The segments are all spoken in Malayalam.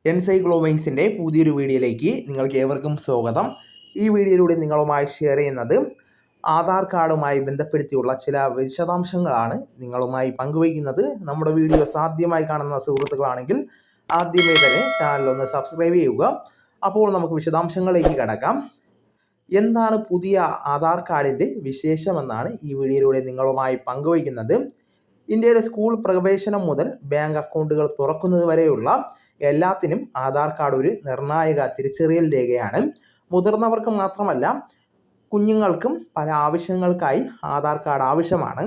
എൻസൈക്ലോമൈൻസിൻ്റെ പുതിയൊരു വീഡിയോയിലേക്ക് നിങ്ങൾക്ക് ഏവർക്കും സ്വാഗതം. ഈ വീഡിയോയിലൂടെ നിങ്ങളുമായി ഷെയർ ചെയ്യുന്നത് ആധാർ കാർഡുമായി ബന്ധപ്പെടുത്തിയുള്ള ചില വിശദാംശങ്ങളാണ് നിങ്ങളുമായി പങ്കുവയ്ക്കുന്നത്. നമ്മുടെ വീഡിയോ ആദ്യമായി കാണുന്ന സുഹൃത്തുക്കളാണെങ്കിൽ ആദ്യമേ തന്നെ ചാനലൊന്ന് സബ്സ്ക്രൈബ് ചെയ്യുക. അപ്പോൾ നമുക്ക് വിശദാംശങ്ങളിലേക്ക് കടക്കാം. എന്താണ് പുതിയ ആധാർ കാർഡിൻ്റെ വിശേഷമെന്നാണ് ഈ വീഡിയോയിലൂടെ നിങ്ങളുമായി പങ്കുവയ്ക്കുന്നത്. ഇന്ത്യയിലെ സ്കൂൾ പ്രവേശനം മുതൽ ബാങ്ക് അക്കൗണ്ടുകൾ തുറക്കുന്നത് വരെയുള്ള എല്ലാത്തിനും ആധാർ കാർഡ് ഒരു നിർണായക തിരിച്ചറിയൽ രേഖയാണ്. മുതിർന്നവർക്ക് മാത്രമല്ല, കുഞ്ഞുങ്ങൾക്കും പല ആവശ്യങ്ങൾക്കായി ആധാർ കാർഡ് ആവശ്യമാണ്.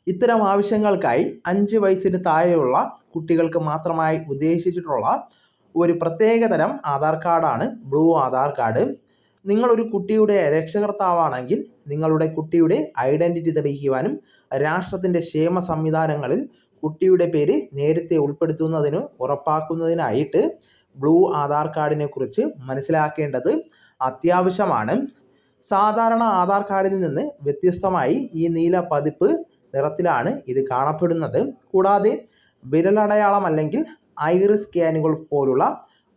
ഇത്തരം ആവശ്യങ്ങൾക്കായി 5 വയസ്സിന് താഴെയുള്ള കുട്ടികൾക്ക് മാത്രമായി ഉദ്ദേശിച്ചിട്ടുള്ള ഒരു പ്രത്യേകതരം ആധാർ കാർഡാണ് ബ്ലൂ ആധാർ കാർഡ്. നിങ്ങളൊരു കുട്ടിയുടെ രക്ഷകർത്താവാണെങ്കിൽ നിങ്ങളുടെ കുട്ടിയുടെ ഐഡൻറ്റിറ്റി തെളിയിക്കുവാനും രാഷ്ട്രത്തിൻ്റെ ക്ഷേമ സംവിധാനങ്ങളിൽ കുട്ടിയുടെ പേര് നേരത്തെ ഉൾപ്പെടുത്തുന്നതിന് ഉറപ്പാക്കുന്നതിനായിട്ട് ബ്ലൂ ആധാർ കാർഡിനെ കുറിച്ച് മനസ്സിലാക്കേണ്ടത് അത്യാവശ്യമാണ്. സാധാരണ ആധാർ കാർഡിൽ നിന്ന് വ്യത്യസ്തമായി ഈ നീല പതിപ്പ് നിറത്തിലാണ് ഇത് കാണപ്പെടുന്നത്. കൂടാതെ വിരലടയാളം അല്ലെങ്കിൽ ഐറിസ് സ്കാനുകൾ പോലുള്ള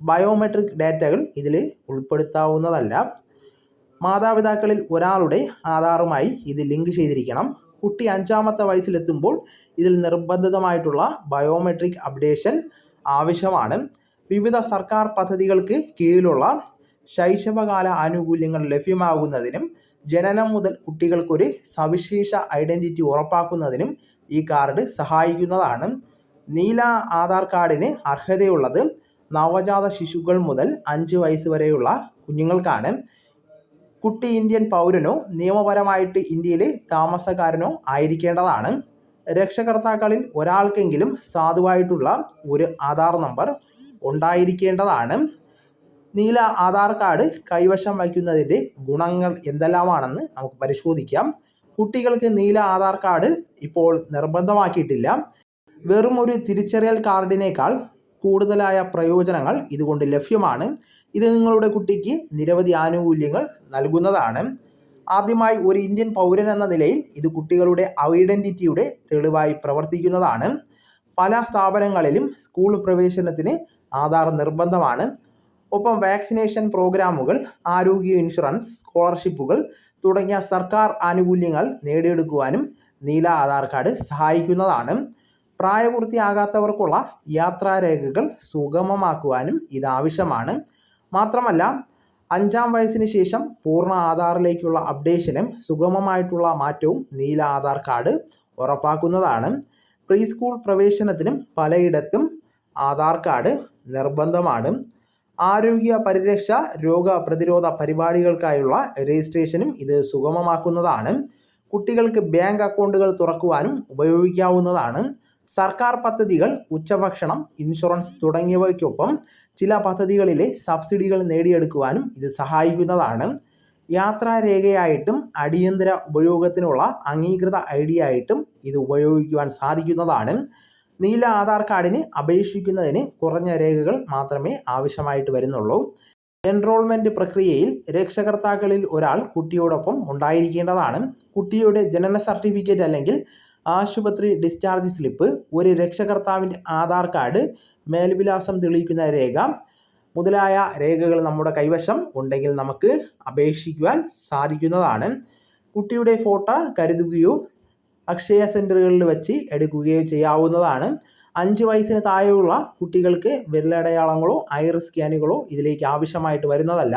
ബയോമെട്രിക് ഡാറ്റകൾ ഇതിൽ ഉൾപ്പെടുത്താവുന്നതല്ല. മാതാപിതാക്കളിൽ ഒരാളുടെ ആധാറുമായി ഇത് ലിങ്ക് ചെയ്തിരിക്കണം. കുട്ടി 5ാമത്തെ വയസ്സിലെത്തുമ്പോൾ ഇതിൽ നിർബന്ധിതമായിട്ടുള്ള ബയോമെട്രിക് അപ്ഡേഷൻ ആവശ്യമാണ്. വിവിധ സർക്കാർ പദ്ധതികൾക്ക് കീഴിലുള്ള ശൈശവകാല ആനുകൂല്യങ്ങൾ ലഭ്യമാകുന്നതിനും ജനനം മുതൽ കുട്ടികൾക്കൊരു സവിശേഷ ഐഡൻറ്റിറ്റി ഉറപ്പാക്കുന്നതിനും ഈ കാർഡ് സഹായിക്കുന്നതാണ്. നീല ആധാർ കാർഡിന് അർഹതയുള്ളത് നവജാത ശിശുക്കൾ മുതൽ 5 വയസ്സ് വരെയുള്ള കുഞ്ഞുങ്ങൾക്കാണ്. കുട്ടി ഇന്ത്യൻ പൗരനോ നിയമപരമായിട്ട് ഇന്ത്യയിലെ താമസക്കാരനോ ആയിരിക്കേണ്ടതാണ്. രക്ഷകർത്താക്കളിൽ ഒരാൾക്കെങ്കിലും സാധുവായിട്ടുള്ള ഒരു ആധാർ നമ്പർ ഉണ്ടായിരിക്കേണ്ടതാണ്. നീല ആധാർ കാർഡ് കൈവശം വയ്ക്കുന്നതിൻ്റെ ഗുണങ്ങൾ എന്തെല്ലാമാണെന്ന് നമുക്ക് പരിശോധിക്കാം. കുട്ടികൾക്ക് നീല ആധാർ കാർഡ് ഇപ്പോൾ നിർബന്ധമാക്കിയിട്ടില്ല. വെറും ഒരു തിരിച്ചറിയൽ കാർഡിനേക്കാൾ കൂടുതലായ പ്രയോജനങ്ങൾ ഇതുകൊണ്ട് ലഭ്യമാണ്. ഇത് നിങ്ങളുടെ കുട്ടിക്ക് നിരവധി ആനുകൂല്യങ്ങൾ നൽകുന്നതാണ്. ആദ്യമായി, ഒരു ഇന്ത്യൻ പൗരൻ എന്ന നിലയിൽ ഇത് കുട്ടികളുടെ ഐഡൻറ്റിറ്റിയുടെ തെളിവായി പ്രവർത്തിക്കുന്നതാണ്. പല സ്ഥാപനങ്ങളിലും സ്കൂൾ പ്രവേശനത്തിന് ആധാർ നിർബന്ധമാണ്. ഒപ്പം വാക്സിനേഷൻ പ്രോഗ്രാമുകൾ, ആരോഗ്യ ഇൻഷുറൻസ്, സ്കോളർഷിപ്പുകൾ തുടങ്ങിയ സർക്കാർ ആനുകൂല്യങ്ങൾ നേടിയെടുക്കുവാനും നീല ആധാർ കാർഡ് സഹായിക്കുന്നതാണ്. പ്രായപൂർത്തിയാകാത്തവർക്കുള്ള യാത്രാരേഖകൾ സുഗമമാക്കുവാനും ഇത് ആവശ്യമാണ്. മാത്രമല്ല, 5ാം വയസ്സിന് ശേഷം പൂർണ്ണ ആധാറിലേക്കുള്ള അപ്ഡേഷനും സുഗമമായിട്ടുള്ള മാറ്റവും നീല ആധാർ കാർഡ് ഉറപ്പാക്കുന്നതാണ്. പ്രീ സ്കൂൾ പ്രവേശനത്തിനും പലയിടത്തും ആധാർ കാർഡ് നിർബന്ധമാണ്. ആരോഗ്യ പരിരക്ഷ, രോഗപ്രതിരോധ പരിപാടികൾക്കായുള്ള രജിസ്ട്രേഷനും ഇത് സുഗമമാക്കുന്നതാണ്. കുട്ടികൾക്ക് ബാങ്ക് അക്കൗണ്ടുകൾ തുറക്കുവാനും ഉപയോഗിക്കാവുന്നതാണ്. സർക്കാർ പദ്ധതികൾ, ഉച്ചഭക്ഷണം, ഇൻഷുറൻസ് തുടങ്ങിയവയ്ക്കൊപ്പം ചില പദ്ധതികളിലെ സബ്സിഡികൾ നേടിയെടുക്കുവാനും ഇത് സഹായിക്കുന്നതാണ്. യാത്രാരേഖയായിട്ടും അടിയന്തര ഉപയോഗത്തിനുള്ള അംഗീകൃത ID ആയിട്ടും ഇത് ഉപയോഗിക്കുവാൻ സാധിക്കുന്നതാണ്. നീല ആധാർ കാർഡിന് അപേക്ഷിക്കുന്നതിന് കുറഞ്ഞ രേഖകൾ മാത്രമേ ആവശ്യമായിട്ട് വരുന്നുള്ളൂ. എൻറോൾമെൻറ്റ് പ്രക്രിയയിൽ രക്ഷകർത്താക്കളിൽ ഒരാൾ കുട്ടിയോടൊപ്പം ഉണ്ടായിരിക്കേണ്ടതാണ്. കുട്ടിയുടെ ജനന സർട്ടിഫിക്കറ്റ് അല്ലെങ്കിൽ ആശുപത്രി ഡിസ്ചാർജ് സ്ലിപ്പ്, ഒരു രക്ഷകർത്താവിൻ്റെ ആധാർ കാർഡ്, മേൽവിലാസം തെളിയിക്കുന്ന രേഖ മുതലായ രേഖകൾ നമ്മുടെ കൈവശം ഉണ്ടെങ്കിൽ നമുക്ക് അപേക്ഷിക്കുവാൻ സാധിക്കുന്നതാണ്. കുട്ടിയുടെ ഫോട്ടോ കരുതുകയോ അക്ഷയ സെൻറ്ററുകളിൽ വെച്ച് എടുക്കുകയോ ചെയ്യാവുന്നതാണ്. 5 വയസ്സിന് താഴെയുള്ള കുട്ടികൾക്ക് വിരലടയാളങ്ങളോ ഐറിസ് സ്കാനുകളോ ഇതിലേക്ക് ആവശ്യമായിട്ട് വരുന്നതല്ല.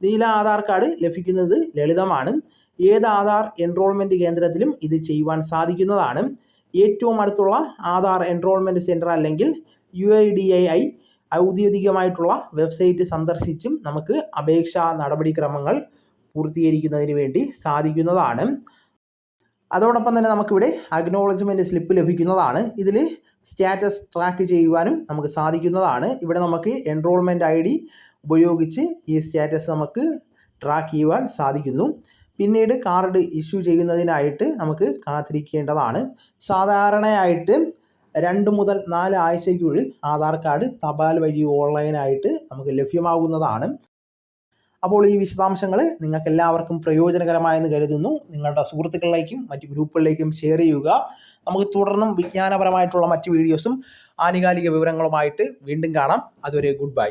നീല ആധാർ കാർഡ് ലഭിക്കുന്നത് ലളിതമാണ്. ഏത് ആധാർ എൻറോൾമെൻറ്റ് കേന്ദ്രത്തിലും ഇത് ചെയ്യുവാൻ സാധിക്കുന്നതാണ്. ഏറ്റവും അടുത്തുള്ള ആധാർ എൻറോൾമെൻറ്റ് സെൻറ്റർ അല്ലെങ്കിൽ UIDAI ഔദ്യോഗികമായിട്ടുള്ള വെബ്സൈറ്റ് സന്ദർശിച്ചും നമുക്ക് അപേക്ഷാ നടപടിക്രമങ്ങൾ പൂർത്തീകരിക്കുന്നതിന് വേണ്ടി സാധിക്കുന്നതാണ്. അതോടൊപ്പം തന്നെ നമുക്കിവിടെ അക്നോളജ്മെൻറ്റ് സ്ലിപ്പ് ലഭിക്കുന്നതാണ്. ഇതിൽ സ്റ്റാറ്റസ് ട്രാക്ക് ചെയ്യുവാനും നമുക്ക് സാധിക്കുന്നതാണ്. ഇവിടെ നമുക്ക് എൻറോൾമെൻറ്റ് ID ഉപയോഗിച്ച് ഈ സ്റ്റാറ്റസ് നമുക്ക് ട്രാക്ക് ചെയ്യുവാൻ സാധിക്കുന്നു. പിന്നീട് കാർഡ് ഇഷ്യൂ ചെയ്യുന്നതിനായിട്ട് നമുക്ക് കാത്തിരിക്കേണ്ടതാണ്. സാധാരണയായിട്ട് 2 മുതൽ 4 ആഴ്ചയ്ക്കുള്ളിൽ ആധാർ കാർഡ് തപാൽ വഴി ഓൺലൈനായിട്ട് നമുക്ക് ലഭ്യമാകുന്നതാണ്. അപ്പോൾ ഈ വിശദാംശങ്ങൾ നിങ്ങൾക്ക് എല്ലാവർക്കും പ്രയോജനകരമായെന്ന് കരുതുന്നു. നിങ്ങളുടെ സുഹൃത്തുക്കളിലേക്കും മറ്റ് ഗ്രൂപ്പുകളിലേക്കും ഷെയർ ചെയ്യുക. നമുക്ക് തുടർന്നും വിജ്ഞാനപരമായിട്ടുള്ള മറ്റ് വീഡിയോസും ആനുകാലിക വിവരങ്ങളുമായിട്ട് വീണ്ടും കാണാം. അതുവരെ ഗുഡ് ബൈ.